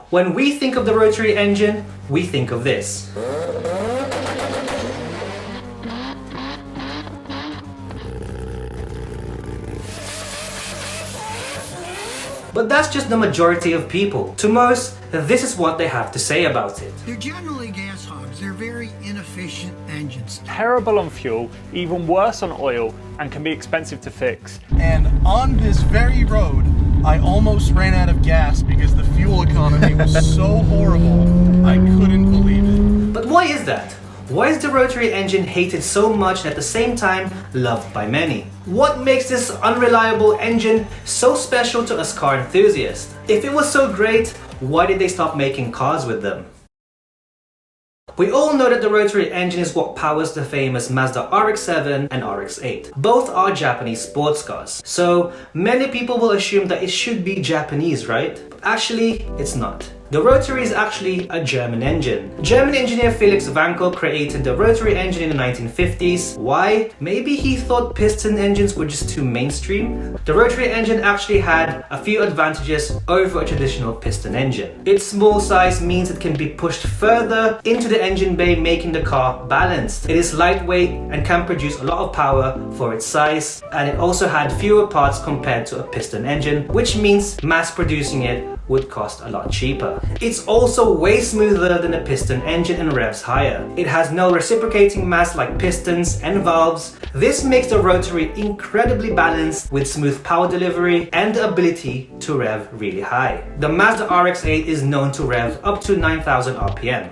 When we think of the rotary engine, we think of this. But that's just the majority of people. To most, this is what they have to say about it. They're generally gas hogs. They're very inefficient engines. Terrible on fuel, even worse on oil, and can be expensive to fix. And on this very road, I almost ran out of gas because the fuel economy was so horrible, I couldn't believe it. But why is that? Why is the rotary engine hated so much and at the same time loved by many? What makes this unreliable engine so special to us car enthusiasts? If it was so great, why did they stop making cars with them? We all know that the rotary engine is what powers the famous Mazda RX-7 and RX-8. Both are Japanese sports cars. So many people will assume that it should be Japanese, right? But actually, it's not. The rotary is actually a German engine. German engineer Felix Wankel created the rotary engine in the 1950s. Why? Maybe he thought piston engines were just too mainstream? The rotary engine actually had a few advantages over a traditional piston engine. Its small size means it can be pushed further into the engine bay, making the car balanced. It is lightweight and can produce a lot of power for its size, and it also had fewer parts compared to a piston engine, which means mass producing it would cost a lot cheaper. It's also way smoother than a piston engine and revs higher. It has no reciprocating mass like pistons and valves. This makes the rotary incredibly balanced with smooth power delivery and the ability to rev really high. The Mazda RX-8 is known to rev up to 9,000 RPM.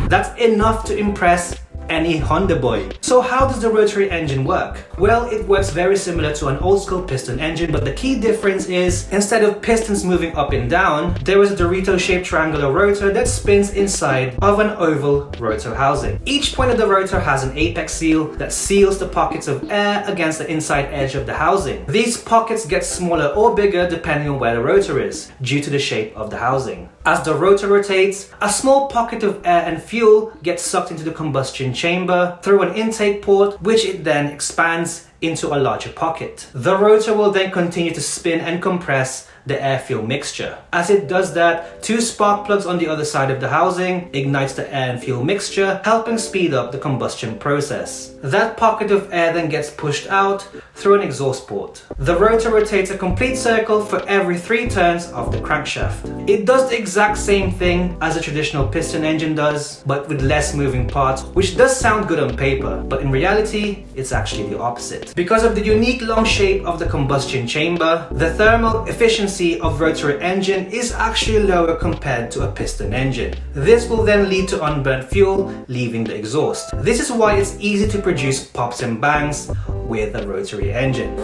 That's enough to impress any Honda boy. So how does the rotary engine work? Well, it works very similar to an old school piston engine, but the key difference is instead of pistons moving up and down, there is a Dorito-shaped triangular rotor that spins inside of an oval rotor housing. Each point of the rotor has an apex seal that seals the pockets of air against the inside edge of the housing. These pockets get smaller or bigger depending on where the rotor is, due to the shape of the housing. As the rotor rotates, a small pocket of air and fuel gets sucked into the combustion chamber through an intake port, which it then expands into a larger pocket. The rotor will then continue to spin and compress the air-fuel mixture. As it does that, two spark plugs on the other side of the housing ignites the air and fuel mixture, helping speed up the combustion process. That pocket of air then gets pushed out through an exhaust port. The rotor rotates a complete circle for every 3 turns of the crankshaft. It does the exact same thing as a traditional piston engine does, but with less moving parts, which does sound good on paper, but in reality, it's actually the opposite. Because of the unique long shape of the combustion chamber, the thermal efficiency of rotary engine is actually lower compared to a piston engine. This will then lead to unburnt fuel leaving the exhaust. This is why it's easy to produce pops and bangs with a rotary engine.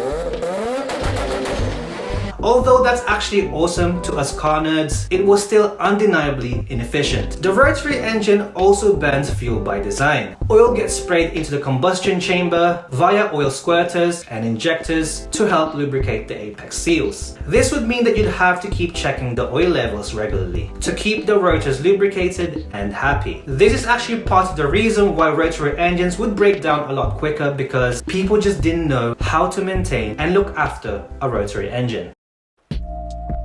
Although that's actually awesome to us car nerds, it was still undeniably inefficient. The rotary engine also burns fuel by design. Oil gets sprayed into the combustion chamber via oil squirters and injectors to help lubricate the apex seals. This would mean that you'd have to keep checking the oil levels regularly to keep the rotors lubricated and happy. This is actually part of the reason why rotary engines would break down a lot quicker, because people just didn't know how to maintain and look after a rotary engine.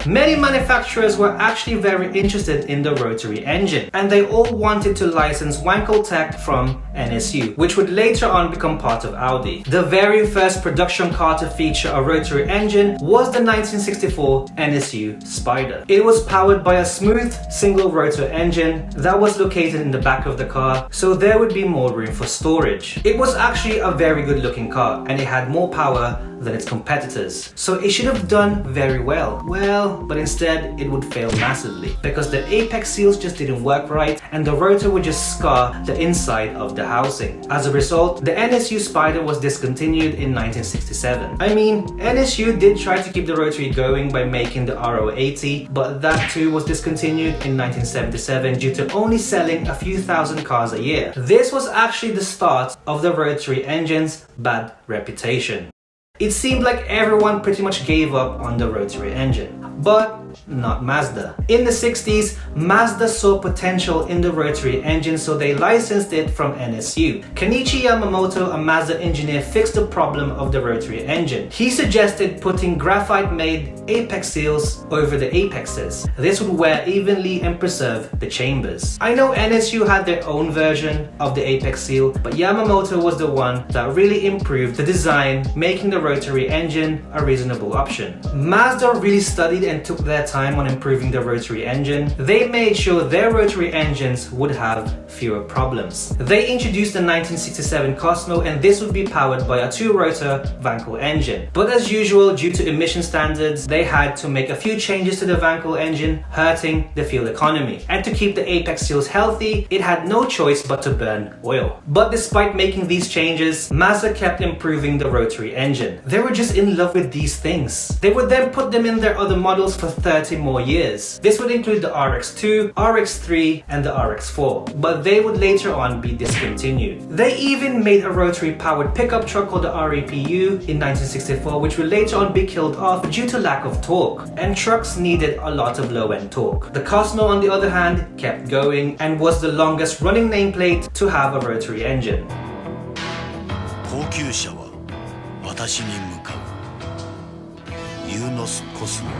Many manufacturers were actually very interested in the rotary engine, and they all wanted to license Wankel Tech from NSU, which would later on become part of Audi. The very first production car to feature a rotary engine was the 1964 NSU Spider. It was powered by a smooth single rotor engine that was located in the back of the car, so there would be more room for storage. It was actually a very good looking car, and it had more power than its competitors, so it should have done very well. But instead it would fail massively because the apex seals just didn't work right, and the rotor would just scar the inside of the housing. As a result, the NSU Spider was discontinued in 1967. I mean, NSU did try to keep the rotary going by making the RO80, but that too was discontinued in 1977 due to only selling a few thousand cars a year. This was actually the start of the rotary engine's bad reputation. It seemed like everyone pretty much gave up on the rotary engine. But not Mazda. In the 60s, Mazda saw potential in the rotary engine, so they licensed it from NSU. Kenichi Yamamoto, a Mazda engineer, fixed the problem of the rotary engine. He suggested putting graphite-made apex seals over the apexes. This would wear evenly and preserve the chambers. I know NSU had their own version of the apex seal, but Yamamoto was the one that really improved the design, making the rotary engine a reasonable option. Mazda really studied and took their time on improving the rotary engine. They made sure their rotary engines would have fewer problems. They introduced the 1967 Cosmo, and this would be powered by a 2-rotor Wankel engine. But as usual, due to emission standards, they had to make a few changes to the Wankel engine, hurting the fuel economy. And to keep the apex seals healthy, it had no choice but to burn oil. But despite making these changes, Mazda kept improving the rotary engine. They were just in love with these things. They would then put them in their other models for 30 more years. This would include the RX-2, RX-3, and the RX-4, but they would later on be discontinued. They even made a rotary-powered pickup truck called the REPU in 1964, which would later on be killed off due to lack of torque, and trucks needed a lot of low-end torque. The Cosmo, on the other hand, kept going and was the longest running nameplate to have a rotary engine. 高級車は私に向かう。ユーノスコスモ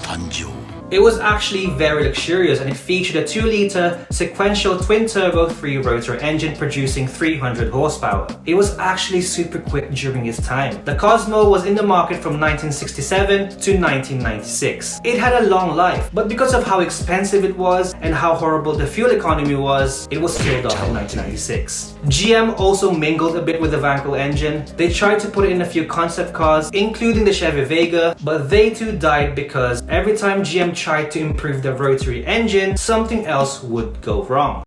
誕生。 It was actually very luxurious, and it featured a 2-liter sequential twin-turbo 3-rotor engine producing 300 horsepower. It was actually super quick during its time. The Cosmo was in the market from 1967 to 1996. It had a long life, but because of how expensive it was and how horrible the fuel economy was, it was killed off in 1996. GM also mingled a bit with the Wankel engine. They tried to put it in a few concept cars, including the Chevy Vega, but they too died because every time GM tried to improve the rotary engine, something else would go wrong.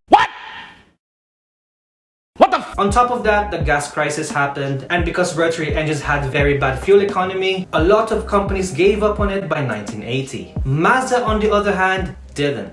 What the f? On top of that, the gas crisis happened, and because rotary engines had very bad fuel economy, a lot of companies gave up on it by 1980. Mazda, on the other hand, didn't.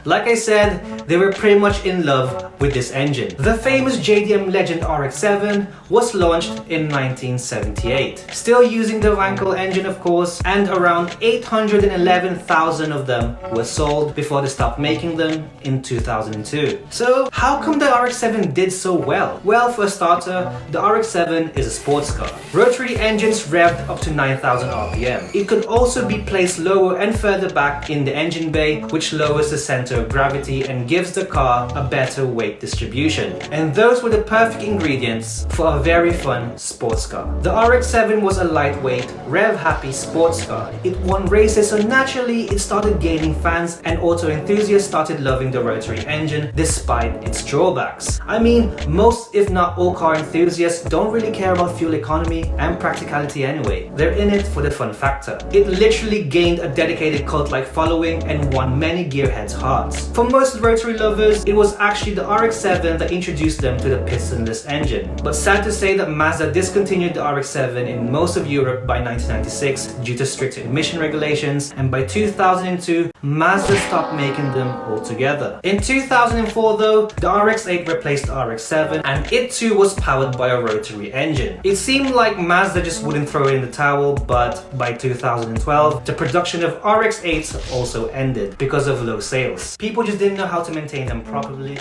Like I said, they were pretty much in love with this engine. The famous JDM Legend RX-7 was launched in 1978, still using the Wankel engine of course, and around 811,000 of them were sold before they stopped making them in 2002. So how come the RX-7 did so well? Well, for a starter, the RX-7 is a sports car. Rotary engines revved up to 9,000 RPM. It could also be placed lower and further back in the engine bay, which lowers the center of gravity and gives the car a better weight distribution. And those were the perfect ingredients for a very fun sports car. The RX-7 was a lightweight, rev-happy sports car. It won races, so naturally it started gaining fans, and auto enthusiasts started loving the rotary engine despite its drawbacks. I mean, most if not all car enthusiasts don't really care about fuel economy and practicality anyway. They're in it for the fun factor. It literally gained a dedicated cult-like following and won many gearheads' hearts. For most rotary lovers, it was actually the RX-7 that introduced them to the pistonless engine. But sad to say that Mazda discontinued the RX-7 in most of Europe by 1996 due to strict emission regulations, and by 2002, Mazda stopped making them altogether. In 2004 though, the RX-8 replaced the RX-7, and it too was powered by a rotary engine. It seemed like Mazda just wouldn't throw it in the towel, but by 2012, the production of RX-8s also ended because of low sales. People just didn't know how to maintain them properly.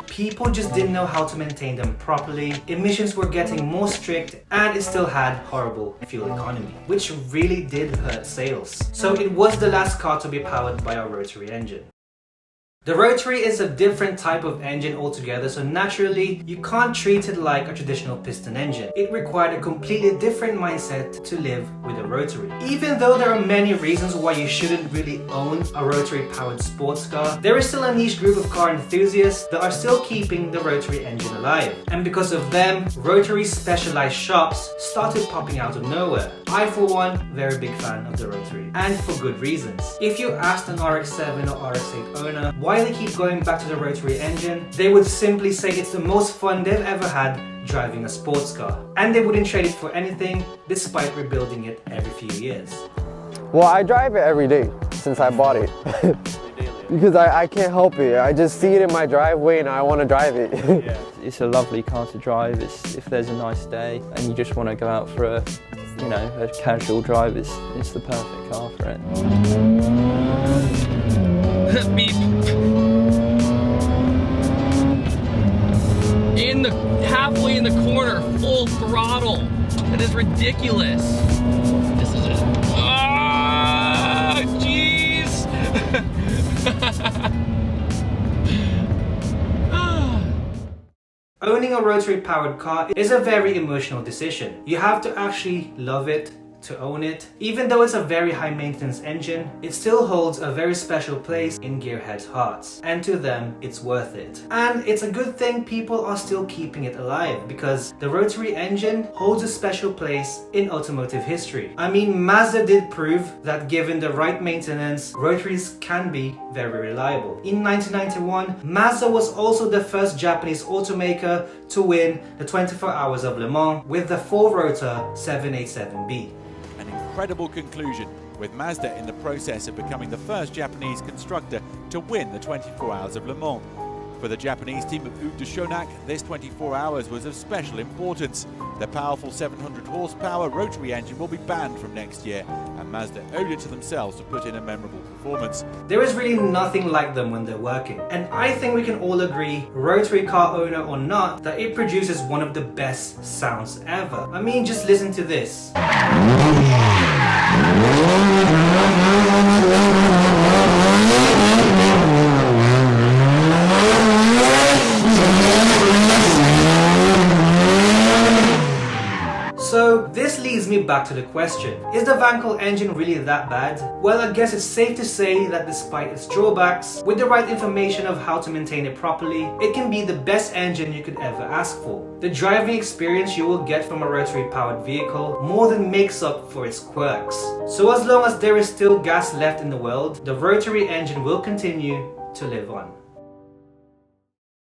People just didn't know how to maintain them properly, emissions were getting more strict, and it still had horrible fuel economy, which really did hurt sales. So it was the last car to be powered by a rotary engine. The rotary is a different type of engine altogether, so naturally you can't treat it like a traditional piston engine. It required a completely different mindset to live with a rotary. Even though there are many reasons why you shouldn't really own a rotary powered sports car, there is still a niche group of car enthusiasts that are still keeping the rotary engine alive. And because of them, rotary specialized shops started popping out of nowhere. I for one, very big fan of the rotary, and for good reasons. If you asked an RX-7 or RX-8 owner why they keep going back to the rotary engine, they would simply say it's the most fun they've ever had driving a sports car, and they wouldn't trade it for anything despite rebuilding it every few years. Well, I drive it every day since I bought it. Because I can't help it. I just see it in my driveway and I want to drive it. Yeah. It's a lovely car to drive. If there's a nice day and you just want to go out for you know, a casual drive, it's the perfect car for it. Beep. Halfway in the corner, full throttle. That is ridiculous. This is it. Ah, jeez. Owning a rotary powered car is a very emotional decision. You have to actually love it to own it. Even though it's a very high maintenance engine, it still holds a very special place in gearheads' hearts, and to them it's worth it. And it's a good thing people are still keeping it alive, because the rotary engine holds a special place in automotive history. I mean, Mazda did prove that given the right maintenance, rotaries can be very reliable. In 1991, Mazda was also the first Japanese automaker to win the 24 Hours of Le Mans with the 4-rotor 787B. An incredible conclusion, with Mazda in the process of becoming the first Japanese constructor to win the 24 Hours of Le Mans. For the Japanese team of Yves de Schonack, this 24 hours was of special importance. The powerful 700 horsepower rotary engine will be banned from next year, and Mazda owed it to themselves to put in a memorable performance. There is really nothing like them when they're working, and I think we can all agree, rotary car owner or not, that it produces one of the best sounds ever. I mean, just listen to this. So this leads me back to the question, is the Wankel engine really that bad? Well, I guess it's safe to say that despite its drawbacks, with the right information of how to maintain it properly, it can be the best engine you could ever ask for. The driving experience you will get from a rotary powered vehicle more than makes up for its quirks. So as long as there is still gas left in the world, the rotary engine will continue to live on.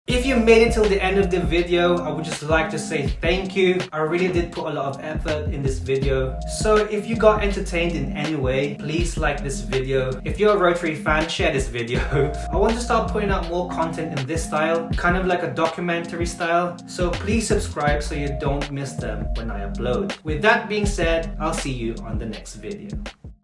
If you made it till the end of the video, I would just like to say thank you. I really did put a lot of effort in this video. So if you got entertained in any way, please like this video. If you're a rotary fan, share this video. I want to start putting out more content in this style, kind of like a documentary style. So please subscribe so you don't miss them when I upload. With that being said, I'll see you on the next video.